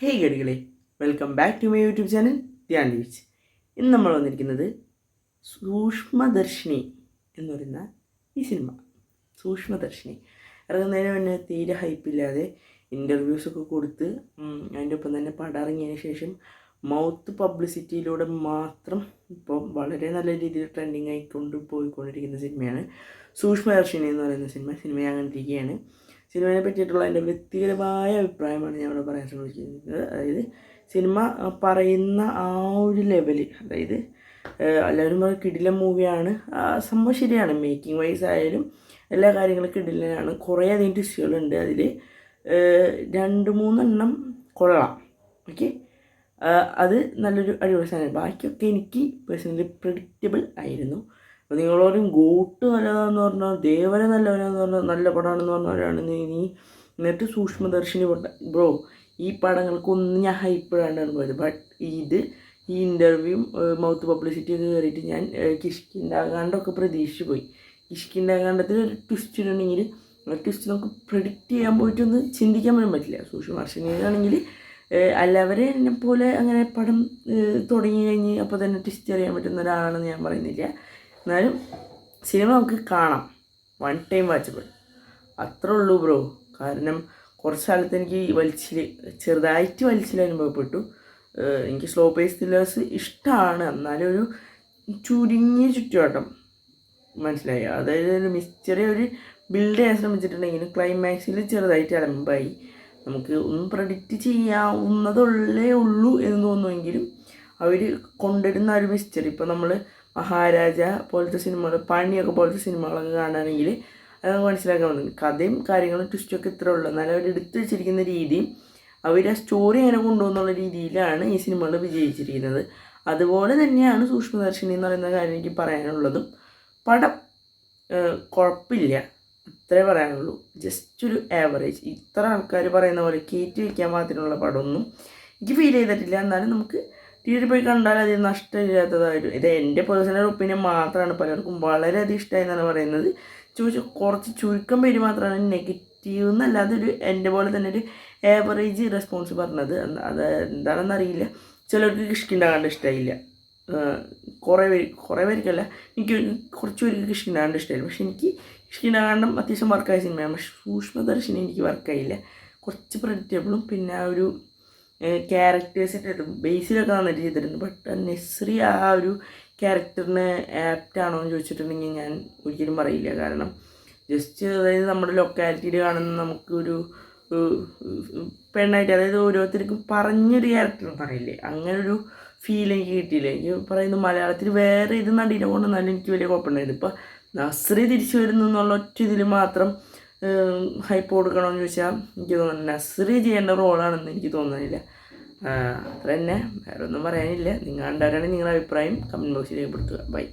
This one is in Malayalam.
ഹേയ് ഗടികളെ, welcome back to my YouTube channel Dhyan leaves. ഇന്ന് നമ്മൾ വന്നിരിക്കുന്നത് സൂക്ഷ്മദർശിനി എന്ന് പറയുന്ന ഈ സിനിമ. സൂക്ഷ്മദർശിനി ഇറങ്ങുന്നതിന് മുന്നേ തീരെ ഹൈപ്പില്ലാതെ ഇൻ്റർവ്യൂസൊക്കെ കൊടുത്ത് അതിൻ്റെ ഒപ്പം തന്നെ പടം ഇറങ്ങിയതിന് ശേഷം മൗത്ത് പബ്ലിസിറ്റിയിലൂടെ മാത്രം ഇപ്പോൾ വളരെ നല്ല രീതിയിൽ ട്രെൻഡിങ് ആയിക്കൊണ്ട് പോയിക്കൊണ്ടിരിക്കുന്ന സിനിമയാണ് സൂക്ഷ്മദർശിനി എന്ന് പറയുന്ന സിനിമ ഞാൻ കണ്ടിരിക്കുകയാണ്. സിനിമയെ പറ്റിയിട്ടുള്ള എൻ്റെ വ്യക്തിപരമായ അഭിപ്രായമാണ് ഞാൻ ഇവിടെ പറയാൻ ശ്രമിക്കുന്നത്. അതായത് സിനിമ പറയുന്ന ആ ഒരു ലെവല്, അതായത് എല്ലാവരും പറയും കിടിലൻ മൂവിയാണ്. സംഭവം ശരിയാണ്. മേക്കിംഗ് വൈസ് ആയാലും എല്ലാ കാര്യങ്ങളും കിടിലനാണ്. കുറേ അധികം ട്വിസ്റ്റുകളുണ്ട് അതിൽ. 2-3 കൊള്ളാം. ഓക്കെ, അത് നല്ലൊരു അടിപൊളി സാധനം. ബാക്കിയൊക്കെ എനിക്ക് പേഴ്സണലി പ്രെഡിക്റ്റബിൾ ആയിരുന്നു. അപ്പോൾ നിങ്ങളോരും ഗോട്ട് നല്ലതാണെന്ന് പറഞ്ഞാൽ, ദേവനെ നല്ലവനാന്ന് പറഞ്ഞാൽ, നല്ല പടമാണെന്ന് പറഞ്ഞവരാണ് നീ എന്നിട്ട് സൂക്ഷ്മദർശിനി ബ്രോ, ഈ പടങ്ങൾക്കൊന്നും ഞാൻ ഹൈപ്പിടാണ്ടാണ് പോയത്. ബട്ട് ഈ ഇൻ്റർവ്യൂ മൗത്ത് പബ്ലിസിറ്റി ഒക്കെ കയറിയിട്ട് ഞാൻ കിഷ്കിൻ്റാകാണ്ടൊക്കെ പ്രതീക്ഷിച്ച് പോയി. കിഷ്കിൻ്റാകാണ്ടത്തിൽ ഒരു ട്വിസ്റ്റ് ഇടണമെങ്കിൽ ആ ട്വിസ്റ്റ് നമുക്ക് പ്രെഡിക്റ്റ് ചെയ്യാൻ പോയിട്ടൊന്നും ചിന്തിക്കാൻ പോലും പറ്റില്ല. സൂക്ഷ്മദർശിനിയാണെങ്കിൽ എല്ലാവരെ എന്നെ പോലെ അങ്ങനെ പടം തുടങ്ങി കഴിഞ്ഞ് അപ്പോൾ തന്നെ ട്വിസ്റ്റ് അറിയാൻ പറ്റുന്ന ഒരാളാണെന്ന് ഞാൻ പറയുന്നില്ല. എന്നാലും സിനിമ നമുക്ക് കാണാം, 1 ടൈം വാച്ചബിൾ, അത്രേ ഉള്ളൂ ബ്രോ. കാരണം കുറച്ച് കാലത്ത് എനിക്ക് ചെറുതായിട്ട് വലിച്ചിൽ അനുഭവപ്പെട്ടു. എനിക്ക് സ്ലോ പേസ് ത്രില്ലേഴ്സ് ഇഷ്ടമാണ്, എന്നാലും ഒരു ചുരുങ്ങിയ ചുറ്റുവട്ടം മനസ്സിലായി. അതായത് ഒരു മിസ്റ്ററി ഒരു ബിൽഡ് ചെയ്യാൻ ശ്രമിച്ചിട്ടുണ്ടെങ്കിലും ക്ലൈമാക്സിൽ ചെറുതായിട്ട് അലമ്പായി. നമുക്ക് ഒന്നും പ്രഡിക്റ്റ് ചെയ്യാവുന്നതുള്ളേ ഉള്ളൂ എന്ന് തോന്നുമെങ്കിലും അവർ കൊണ്ടുവരുന്ന ഒരു മിസ്റ്ററി, ഇപ്പോൾ നമ്മൾ മഹാരാജ പോലത്തെ സിനിമകൾ, പണിയൊക്കെ പോലത്തെ സിനിമകളൊക്കെ കാണുകയാണെങ്കിൽ അത് മനസ്സിലാക്കാൻ പറ്റും. കഥയും കാര്യങ്ങളും ട്വിസ്റ്റൊക്കെ ഇത്ര ഉള്ളൂ. എന്നാലും അവർ എടുത്തു വെച്ചിരിക്കുന്ന രീതിയും അവർ ആ സ്റ്റോറി എങ്ങനെ കൊണ്ടുപോകുന്നുള്ള രീതിയിലാണ് ഈ സിനിമകൾ വിജയിച്ചിരിക്കുന്നത്. അതുപോലെ തന്നെയാണ് സൂക്ഷ്മദർശിനി എന്ന് പറയുന്ന കാര്യം എനിക്ക് പറയാനുള്ളതും. പടം കുഴപ്പമില്ല, അത്രേ പറയാനുള്ളൂ. ജസ്റ്റ് ഒരു ആവറേജ്. ഇത്ര ആൾക്കാർ പറയുന്ന പോലെ കയറ്റി വയ്ക്കാൻ മാത്രമുള്ള പടമൊന്നും എനിക്ക് ഫീൽ ചെയ്തിട്ടില്ല. എന്നാലും നമുക്ക് തിയേറ്ററിൽ പോയി കണ്ടാൽ അതിൽ നഷ്ടമില്ലാത്തതായിട്ട്, ഇത് എൻ്റെ പേഴ്സണൽ ഒപ്പീനിയൻ മാത്രമാണ്. പലർക്കും വളരെയധികം ഇഷ്ടമായി എന്നാണ് പറയുന്നത്. കുറച്ച് ചുരുക്കം പേര് മാത്രമാണ് നെഗറ്റീവ് എന്നല്ലാതെ ഒരു എൻ്റെ പോലെ തന്നെ ഒരു ആവറേജ് റെസ്പോൺസ് പറഞ്ഞത്. അത് എന്താണെന്നറിയില്ല. ചിലർക്ക് കിഷ്കിണ്ടാകാണ്ട് ഇഷ്ടമായില്ല. കുറേ പേർക്കല്ല, എനിക്ക് കുറച്ച് പേർക്ക് കിഷ്കിണ്ടാകാണ്ട് ഇഷ്ടമായില്ല. പക്ഷെ എനിക്ക് കിഷ്കിണ്ടാകാണ്ടും അത്യാവശ്യം വർക്കായ സിനിമയാണ്. പക്ഷെ സൂക്ഷ്മദർശിനി എനിക്ക് വർക്കായില്ല. കുറച്ച് പ്രെഡിക്റ്റബിളും പിന്നെ ആ ഒരു ക്യാരക്ടേഴ്സിൻ്റെ ബേസിലൊക്കെ നന്നായിട്ട് ചെയ്തിട്ടുണ്ട്. ബട്ട് നെസ്രി ആ ഒരു ക്യാരക്ടറിന് ആപ്റ്റാണോ എന്ന് ചോദിച്ചിട്ടുണ്ടെങ്കിൽ ഞാൻ ഒരിക്കലും പറയില്ല. കാരണം ജസ്റ്റ് അതായത് നമ്മുടെ ലൊക്കാലിറ്റിയിൽ കാണുന്ന നമുക്കൊരു പെണ്ണായിട്ട്, അതായത് ഓരോരുത്തർക്കും പറഞ്ഞൊരു ക്യാരക്ടർ പറയില്ലേ, അങ്ങനൊരു ഫീൽ എനിക്ക് കിട്ടിയില്ല. എനിക്ക് പറയുന്നത് മലയാളത്തിൽ വേറെ ഇത് നടിയിലെ കൊണ്ടെന്നാലും എനിക്ക് വലിയ കുഴപ്പമുണ്ടായിരുന്നു. ഇപ്പോൾ നസ്രി തിരിച്ചു വരുന്നു എന്നുള്ള ഒറ്റ ഇതിൽ മാത്രം ഹൈപ്പ് കൊടുക്കണമെന്ന് ചോദിച്ചാൽ എനിക്ക് തോന്നുന്നു നസ്രി ചെയ്യേണ്ട റോളാണെന്ന് എനിക്ക് തോന്നുന്നില്ല. അത്ര തന്നെ, വേറെ ഒന്നും പറയാനില്ല. നിങ്ങൾ കണ്ടാരാണെങ്കിൽ നിങ്ങളുടെ അഭിപ്രായം കമൻറ്റ് ബോക്സിൽ രേഖപ്പെടുത്തുക. ബൈ.